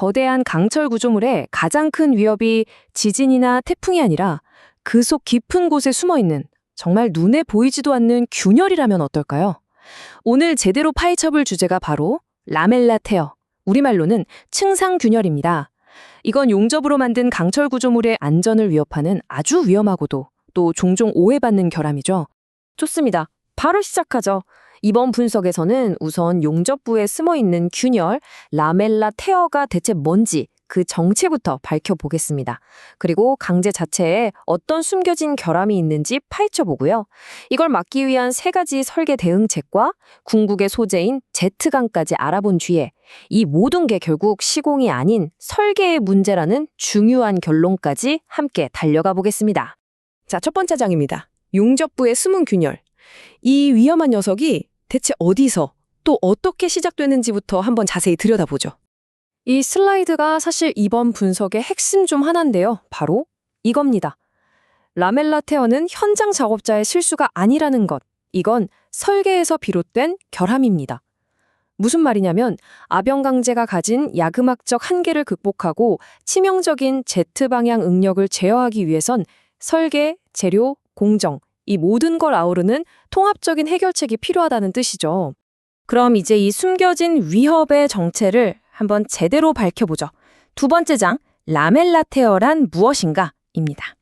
거대한 강철 구조물의 가장 큰 위협이 지진이나 태풍이 아니라 그 속 깊은 곳에 숨어있는 정말 눈에 보이지도 않는 균열이라면 어떨까요? 오늘 제대로 파헤쳐볼 주제가 바로 라멜라 테어, 우리말로는 층상균열입니다. 이건 용접으로 만든 강철 구조물의 안전을 위협하는 아주 위험하고도 또 종종 오해받는 결함이죠. 좋습니다. 바로 시작하죠. 이번 분석에서는 우선 용접부에 숨어있는 균열, 라멜라 테어가 대체 뭔지 그 정체부터 밝혀보겠습니다. 그리고 강재 자체에 어떤 숨겨진 결함이 있는지 파헤쳐보고요. 이걸 막기 위한 3가지 설계 대응책과 궁극의 소재인 Z강까지 알아본 뒤에 이 모든 게 결국 시공이 아닌 설계의 문제라는 중요한 결론까지 함께 달려가 보겠습니다. 자, 첫 번째 장입니다. 용접부의 숨은 균열. 이 위험한 녀석이 대체 어디서 또 어떻게 시작되는지부터 한번 자세히 들여다보죠. 이 슬라이드가 사실 이번 분석의 핵심 중 하나인데요. 바로 이겁니다. 라멜라 테어는 현장 작업자의 실수가 아니라는 것. 이건 설계에서 비롯된 결함입니다. 무슨 말이냐면 아병강재가 가진 야금학적 한계를 극복하고 치명적인 Z방향 응력을 제어하기 위해선 설계, 재료, 공정, 이 모든 걸 아우르는 통합적인 해결책이 필요하다는 뜻이죠. 그럼 이제 이 숨겨진 위협의 정체를 한번 제대로 밝혀보죠. 두 번째 장, 라멜라 테어란 무엇인가? 입니다.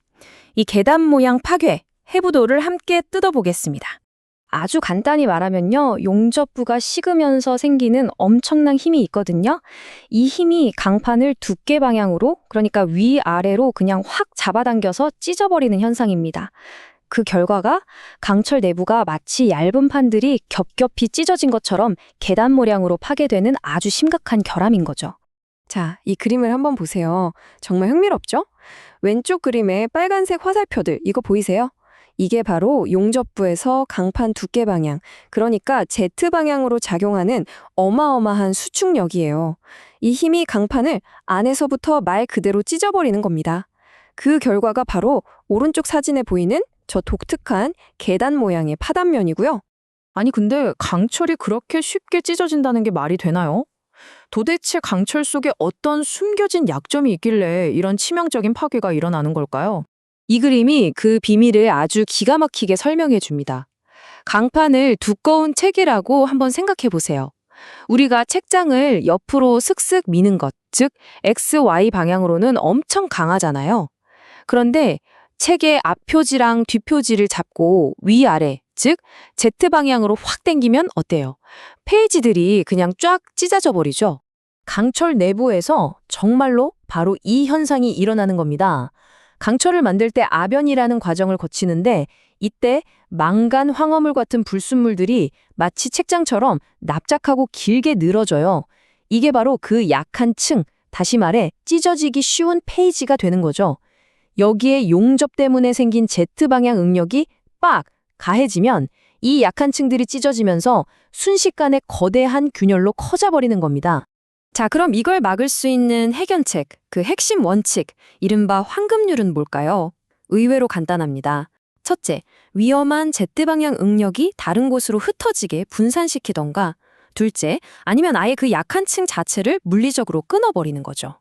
이 계단 모양 파괴, 해부도를 함께 뜯어보겠습니다. 아주 간단히 말하면요, 용접부가 식으면서 생기는 엄청난 힘이 있거든요. 이 힘이 강판을 두께 방향으로, 그러니까 위아래로 그냥 확 잡아당겨서 찢어버리는 현상입니다. 그 결과가 강철 내부가 마치 얇은 판들이 겹겹이 찢어진 것처럼 계단 모양으로 파괴되는 아주 심각한 결함인 거죠. 자, 이 그림을 한번 보세요. 정말 흥미롭죠? 왼쪽 그림에 빨간색 화살표들, 이거 보이세요? 이게 바로 용접부에서 강판 두께 방향, 그러니까 Z방향으로 작용하는 어마어마한 수축력이에요. 이 힘이 강판을 안에서부터 말 그대로 찢어버리는 겁니다. 그 결과가 바로 오른쪽 사진에 보이는 저 독특한 계단 모양의 파단면이고요. 아니 근데 강철이 그렇게 쉽게 찢어진다는 게 말이 되나요? 도대체 강철 속에 어떤 숨겨진 약점이 있길래 이런 치명적인 파괴가 일어나는 걸까요? 이 그림이 그 비밀을 아주 기가 막히게 설명해 줍니다. 강판을 두꺼운 책이라고 한번 생각해 보세요. 우리가 책장을 옆으로 슥슥 미는 것, 즉 XY 방향으로는 엄청 강하잖아요. 그런데 책의 앞표지랑 뒷표지를 잡고 위아래, 즉 Z방향으로 확 당기면 어때요? 페이지들이 그냥 쫙 찢어져 버리죠. 강철 내부에서 정말로 바로 이 현상이 일어나는 겁니다. 강철을 만들 때 아변이라는 과정을 거치는데 이때 망간 황화물 같은 불순물들이 마치 책장처럼 납작하고 길게 늘어져요. 이게 바로 그 약한 층, 다시 말해 찢어지기 쉬운 페이지가 되는 거죠. 여기에 용접 때문에 생긴 Z방향 응력이 빡 가해지면 이 약한 층들이 찢어지면서 순식간에 거대한 균열로 커져버리는 겁니다. 자, 그럼 이걸 막을 수 있는 해결책, 그 핵심 원칙, 이른바 황금률은 뭘까요? 의외로 간단합니다. 첫째, 위험한 Z방향 응력이 다른 곳으로 흩어지게 분산시키던가, 둘째, 아니면 아예 그 약한 층 자체를 물리적으로 끊어버리는 거죠.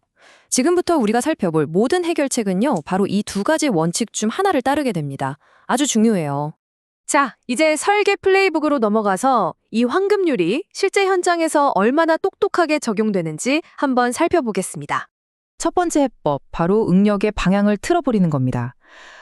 지금부터 우리가 살펴볼 모든 해결책은요, 바로 이 2가지 원칙 중 하나를 따르게 됩니다. 아주 중요해요. 자, 이제 설계 플레이북으로 넘어가서 이 황금률이 실제 현장에서 얼마나 똑똑하게 적용되는지 한번 살펴보겠습니다. 첫 번째 해법, 바로 응력의 방향을 틀어버리는 겁니다.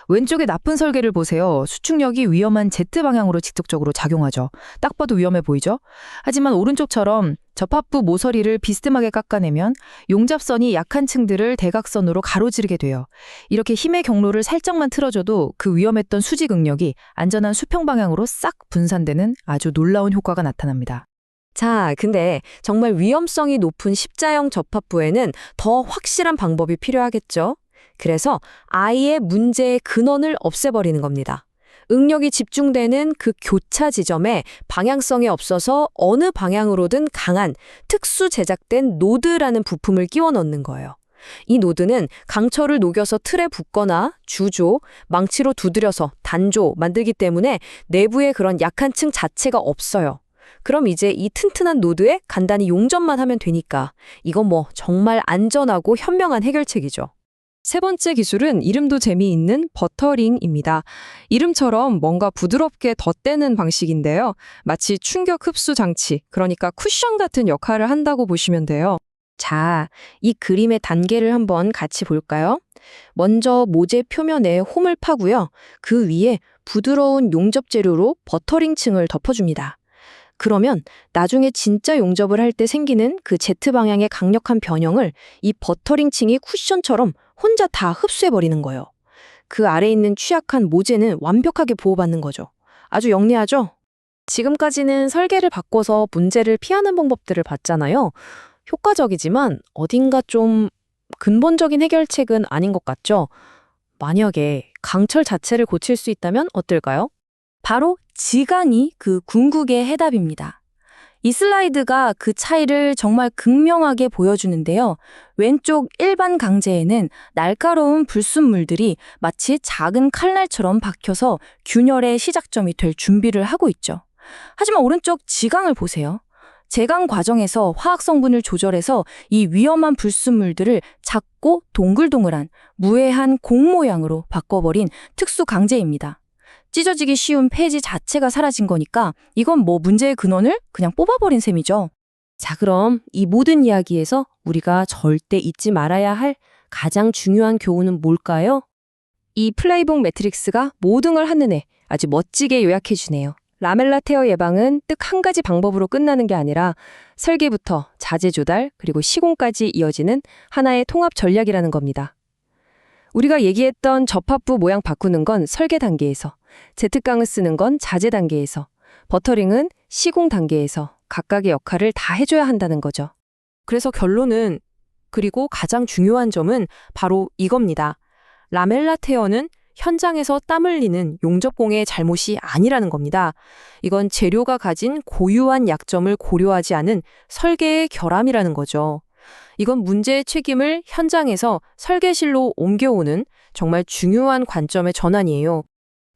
왼쪽의 나쁜 설계를 보세요. 수축력이 위험한 Z방향으로 직접적으로 작용하죠. 딱 봐도 위험해 보이죠? 하지만 오른쪽처럼 접합부 모서리를 비스듬하게 깎아내면 용접선이 약한 층들을 대각선으로 가로지르게 돼요. 이렇게 힘의 경로를 살짝만 틀어줘도 그 위험했던 수직 응력이 안전한 수평 방향으로 싹 분산되는 아주 놀라운 효과가 나타납니다. 자, 근데 정말 위험성이 높은 십자형 접합부에는 더 확실한 방법이 필요하겠죠? 그래서 아예 문제의 근원을 없애버리는 겁니다. 응력이 집중되는 그 교차 지점에 방향성이 없어서 어느 방향으로든 강한 특수 제작된 노드라는 부품을 끼워 넣는 거예요. 이 노드는 강철을 녹여서 틀에 붓거나 주조, 망치로 두드려서 단조 만들기 때문에 내부에 그런 약한 층 자체가 없어요. 그럼 이제 이 튼튼한 노드에 간단히 용접만 하면 되니까 이건 뭐 정말 안전하고 현명한 해결책이죠. 세 번째 기술은 이름도 재미있는 버터링입니다. 이름처럼 뭔가 부드럽게 덧대는 방식인데요. 마치 충격 흡수 장치, 그러니까 쿠션 같은 역할을 한다고 보시면 돼요. 자, 이 그림의 단계를 한번 같이 볼까요? 먼저 모재 표면에 홈을 파고요. 그 위에 부드러운 용접 재료로 버터링층을 덮어줍니다. 그러면 나중에 진짜 용접을 할 때 생기는 그 Z방향의 강력한 변형을 이 버터링층이 쿠션처럼 혼자 다 흡수해버리는 거예요. 그 아래에 있는 취약한 모재는 완벽하게 보호받는 거죠. 아주 영리하죠? 지금까지는 설계를 바꿔서 문제를 피하는 방법들을 봤잖아요. 효과적이지만 어딘가 좀 근본적인 해결책은 아닌 것 같죠? 만약에 강철 자체를 고칠 수 있다면 어떨까요? 바로 지강이 그 궁극의 해답입니다. 이 슬라이드가 그 차이를 정말 극명하게 보여주는데요. 왼쪽 일반 강재에는 날카로운 불순물들이 마치 작은 칼날처럼 박혀서 균열의 시작점이 될 준비를 하고 있죠. 하지만 오른쪽 지강을 보세요. 제강 과정에서 화학 성분을 조절해서 이 위험한 불순물들을 작고 동글동글한 무해한 공 모양으로 바꿔버린 특수 강재입니다. 찢어지기 쉬운 폐지 자체가 사라진 거니까 이건 뭐 문제의 근원을 그냥 뽑아버린 셈이죠. 자, 그럼 이 모든 이야기에서 우리가 절대 잊지 말아야 할 가장 중요한 교훈은 뭘까요? 이 플레이북 매트릭스가 모든 걸 한눈에 아주 멋지게 요약해주네요. 라멜라 테어 예방은 딱 한 가지 방법으로 끝나는 게 아니라 설계부터 자재 조달 그리고 시공까지 이어지는 하나의 통합 전략이라는 겁니다. 우리가 얘기했던 접합부 모양 바꾸는 건 설계 단계에서, Z강을 쓰는 건 자재 단계에서, 버터링은 시공 단계에서 각각의 역할을 다 해줘야 한다는 거죠. 그래서 결론은, 그리고 가장 중요한 점은 바로 이겁니다. 라멜라 테어는 현장에서 땀 흘리는 용접공의 잘못이 아니라는 겁니다. 이건 재료가 가진 고유한 약점을 고려하지 않은 설계의 결함이라는 거죠. 이건 문제의 책임을 현장에서 설계실로 옮겨오는 정말 중요한 관점의 전환이에요.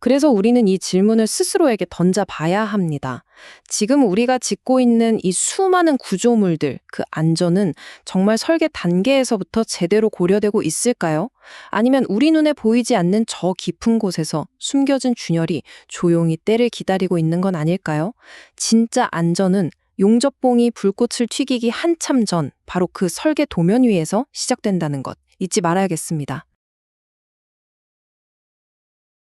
그래서 우리는 이 질문을 스스로에게 던져봐야 합니다. 지금 우리가 짓고 있는 이 수많은 구조물들, 그 안전은 정말 설계 단계에서부터 제대로 고려되고 있을까요? 아니면 우리 눈에 보이지 않는 저 깊은 곳에서 숨겨진 균열이 조용히 때를 기다리고 있는 건 아닐까요? 진짜 안전은 용접봉이 불꽃을 튀기기 한참 전 바로 그 설계 도면 위에서 시작된다는 것 잊지 말아야겠습니다.